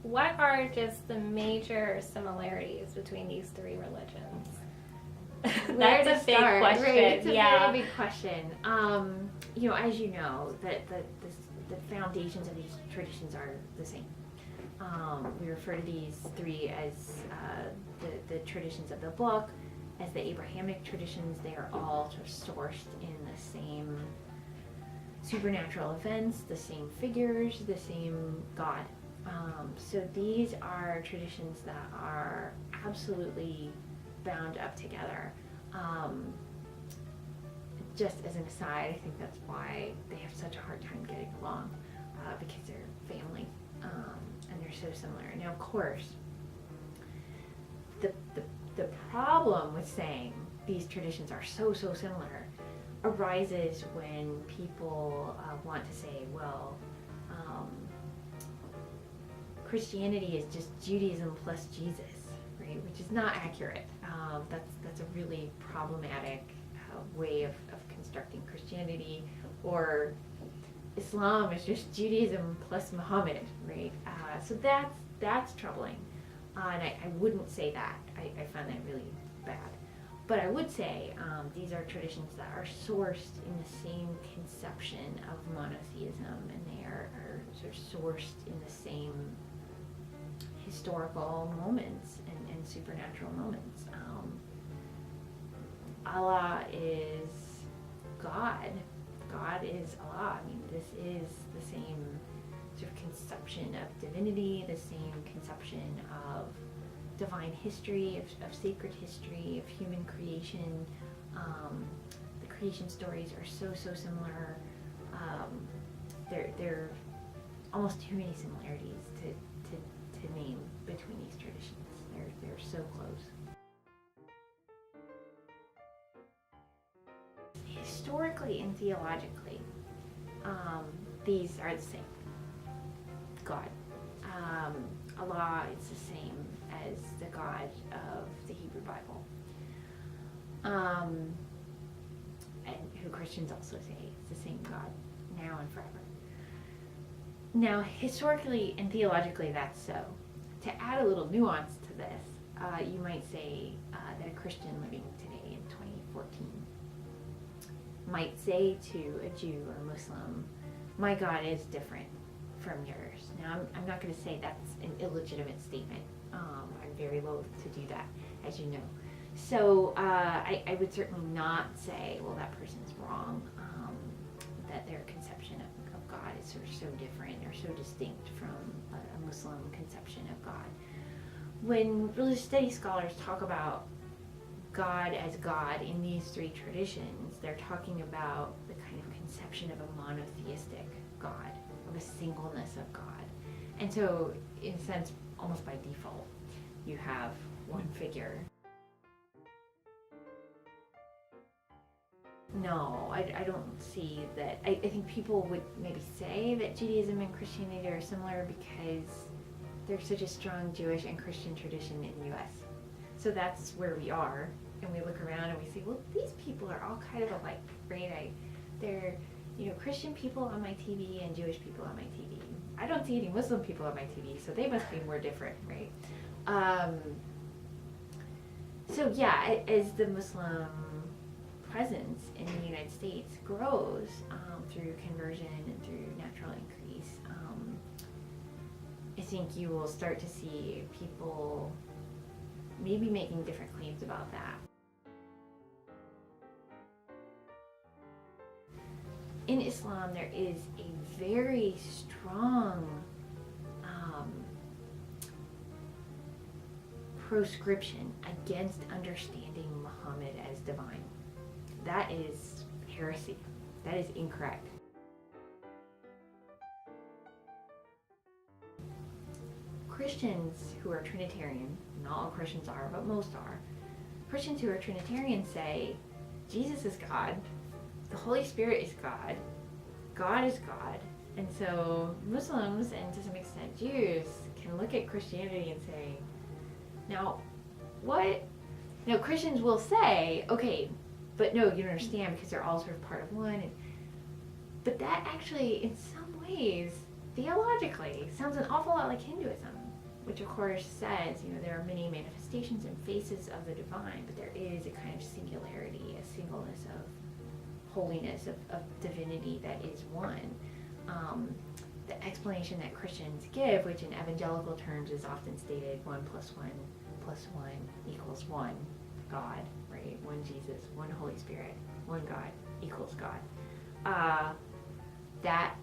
what are just the major similarities between these three religions? That's a big question. Right? It's a very big question. As you know, the foundations of these traditions are the same. We refer to these three as the traditions of the book, as the Abrahamic traditions. They are all sort of sourced in the same supernatural events, the same figures, the same God. So these are traditions that are absolutely bound up together. Just as an aside, I think that's why they have such a hard time getting along, because they're family, and they're so similar. Now, of course, the problem with saying these traditions are so similar arises when people want to say, well, Christianity is just Judaism plus Jesus, right? Which is not accurate. That's a really problematic way of constructing Christianity. Or Islam is just Judaism plus Muhammad, right? So that's troubling. And I wouldn't say that. I find that really bad. But I would say these are traditions that are sourced in the same conception of monotheism, and they are sort of sourced in the same historical moments and supernatural moments. Allah is God. God is Allah. I mean, this is the same sort of conception of divinity, the same conception of divine history, of sacred history, of human creation. The creation stories are so similar. There are almost too many similarities to name between these traditions. They're so close. Historically and theologically, these are the same. God. Allah is the same as the God of the Hebrew Bible. And who Christians also say it's the same God now and forever. Now, historically and theologically, that's so. To add a little nuance to this, you might say that a Christian living today in 2014 might say to a Jew or Muslim, my God is different from yours. Now, I'm not going to say that's an illegitimate statement. I'm very loath to do that, as you know. So I would certainly not say, well, that person's wrong, that their conception of God is sort of so different or so distinct from a Muslim conception of God. When religious studies scholars talk about God as God in these three traditions, they're talking about the kind of conception of a monotheistic God, of a singleness of God. And so, in a sense, almost by default, you have one figure. No, I don't see that. I think people would maybe say that Judaism and Christianity are similar because there's such a strong Jewish and Christian tradition in the U.S. So that's where we are, and we look around and we say, well, these people are all kind of alike, right? They're, Christian people on my TV and Jewish people on my TV. I don't see any Muslim people on my TV, so they must be more different, right? So yeah, as the Muslim presence in the United States grows through conversion and through natural increase, I think you will start to see people maybe making different claims about that. In Islam, there is a very strong proscription against understanding Muhammad as divine. That is heresy. That is incorrect. Christians who are Trinitarian, not all Christians are, but most are, Christians who are Trinitarian say Jesus is God, the Holy Spirit is God, God is God, and so Muslims, and to some extent Jews, can look at Christianity and say, now, what? Now, Christians will say, okay, but no, you don't understand because they're all sort of part of one. But that actually, in some ways, theologically, sounds an awful lot like Hinduism. which of course says, there are many manifestations and faces of the divine, but there is a kind of singularity, a singleness of holiness, of divinity that is one. The explanation that Christians give, which in evangelical terms is often stated 1 + 1 + 1 = 1 God, right? One Jesus, one Holy Spirit, one God equals God. That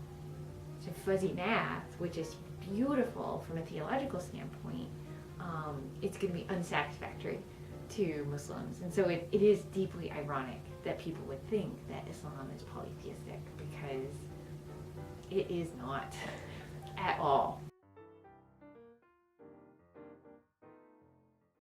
fuzzy math, which is beautiful from a theological standpoint, it's going to be unsatisfactory to Muslims. And so it is deeply ironic that people would think that Islam is polytheistic, because it is not at all.